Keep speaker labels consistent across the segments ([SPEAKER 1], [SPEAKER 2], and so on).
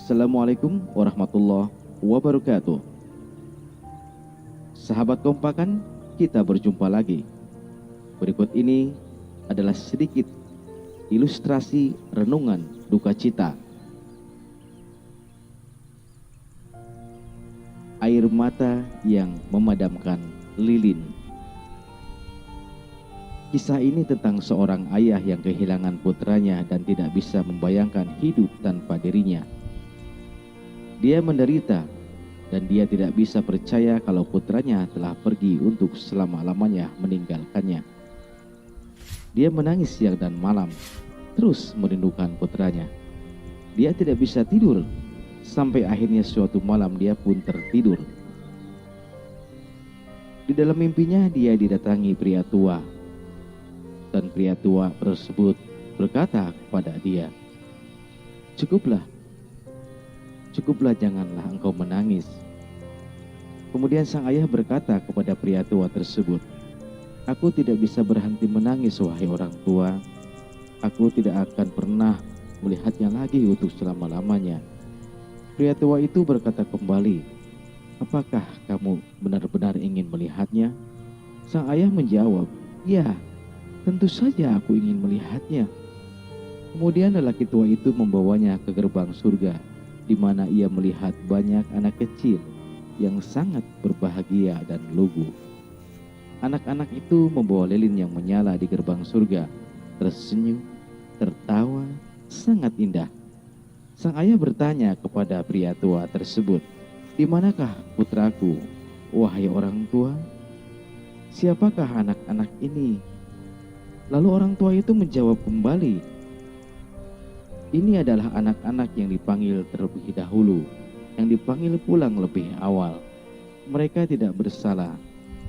[SPEAKER 1] Assalamualaikum warahmatullahi wabarakatuh. Sahabat Kompakan, kita berjumpa lagi. Berikut ini adalah sedikit ilustrasi renungan duka cita. Air mata yang memadamkan lilin. Kisah ini tentang seorang ayah yang kehilangan putranya dan tidak bisa membayangkan hidup tanpa dirinya. Dia menderita dan dia tidak bisa percaya kalau putranya telah pergi untuk selama-lamanya meninggalkannya. Dia menangis siang dan malam, terus merindukan putranya. Dia tidak bisa tidur, sampai akhirnya suatu malam dia pun tertidur. Di dalam mimpinya dia didatangi pria tua, dan pria tua tersebut berkata kepada dia, Cukuplah, janganlah engkau menangis. Kemudian sang ayah berkata kepada pria tua tersebut, Aku tidak bisa berhenti menangis, wahai orang tua. Aku tidak akan pernah melihatnya lagi untuk selama-lamanya. Pria tua itu berkata kembali, Apakah kamu benar-benar ingin melihatnya? Sang ayah menjawab, Ya, tentu saja aku ingin melihatnya. Kemudian lelaki tua itu membawanya ke gerbang surga, di mana ia melihat banyak anak kecil yang sangat berbahagia dan lugu. Anak-anak itu membawa lilin yang menyala di gerbang surga, tersenyum, tertawa, sangat indah. Sang ayah bertanya kepada pria tua tersebut, Di manakah putraku, wahai orang tua? Siapakah anak-anak ini? Lalu orang tua itu menjawab kembali, Ini adalah anak-anak yang dipanggil terlebih dahulu, yang dipanggil pulang lebih awal. Mereka tidak bersalah,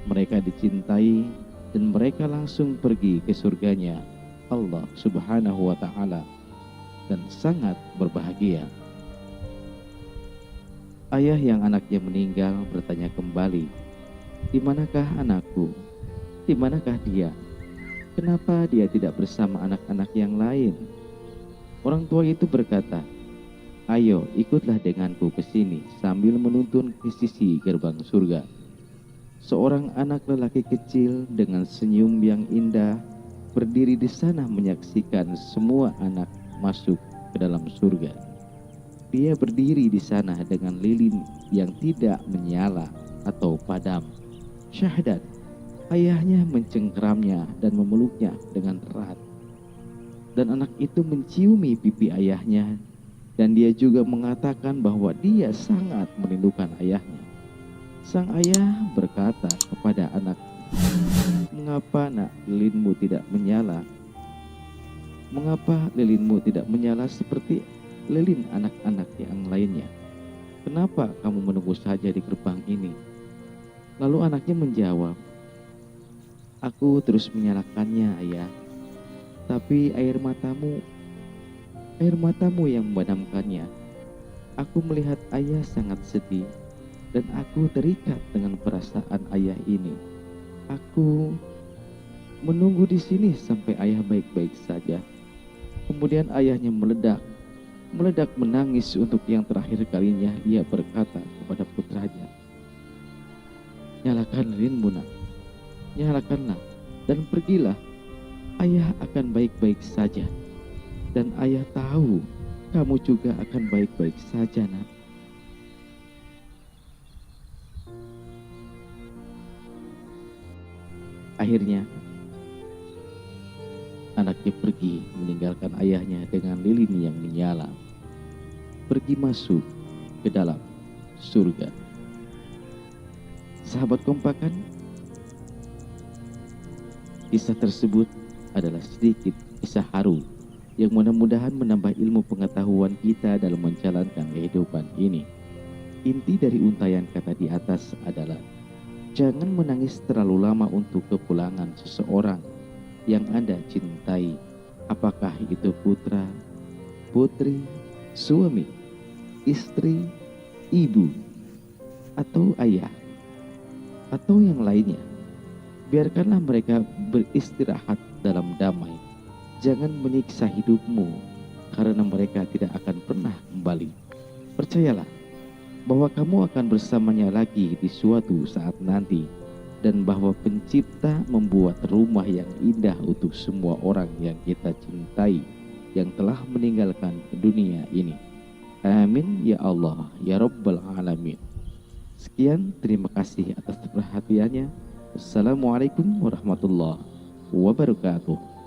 [SPEAKER 1] mereka dicintai, dan mereka langsung pergi ke surganya Allah Subhanahu wa Ta'ala, dan sangat berbahagia. Ayah yang anaknya meninggal bertanya kembali, Di manakah anakku? Di manakah dia? Kenapa dia tidak bersama anak-anak yang lain? Orang tua itu berkata, Ayo ikutlah denganku ke sini, sambil menuntun ke sisi gerbang surga. Seorang anak lelaki kecil dengan senyum yang indah berdiri di sana menyaksikan semua anak masuk ke dalam surga. Dia berdiri di sana dengan lilin yang tidak menyala atau padam. Syahdan, ayahnya mencengkeramnya dan memeluknya dengan erat. Dan anak itu menciumi pipi ayahnya, dan dia juga mengatakan bahwa dia sangat merindukan ayahnya. Sang ayah berkata kepada anak, Mengapa nak lilinmu tidak menyala? Mengapa lilinmu tidak menyala seperti lilin anak-anak yang lainnya? Kenapa kamu menunggu saja di gerbang ini? Lalu anaknya menjawab, Aku terus menyalakannya, ayah. Tapi air matamu yang memadamkannya. Aku melihat ayah sangat sedih, dan aku terikat dengan perasaan ayah ini. Aku menunggu di sini sampai ayah baik-baik saja. Kemudian ayahnya meledak menangis untuk yang terakhir kalinya. Ia berkata kepada putranya, Nyalakan lilinmu nak, nyalakanlah dan pergilah. Ayah akan baik-baik saja, dan ayah tahu kamu juga akan baik-baik saja, nak. Akhirnya, anaknya pergi meninggalkan ayahnya dengan lilin yang menyala, pergi masuk ke dalam surga. Sahabat Kompakan, kisah tersebut adalah sedikit kisah haru yang mudah-mudahan menambah ilmu pengetahuan kita dalam menjalankan kehidupan ini. Inti dari untayan kata di atas adalah jangan menangis terlalu lama untuk kepulangan seseorang yang Anda cintai, apakah itu putra, putri, suami, istri, ibu, atau ayah, atau yang lainnya. Biarkanlah mereka beristirahat dalam damai. Jangan menyiksa hidupmu, karena mereka tidak akan pernah kembali. Percayalah bahwa kamu akan bersamanya lagi di suatu saat nanti, dan bahwa Pencipta membuat rumah yang indah untuk semua orang yang kita cintai yang telah meninggalkan dunia ini. Amin ya Allah ya Rabbal Alamin. Sekian, terima kasih atas perhatiannya. Wassalamualaikum warahmatullahi wabarakatuh.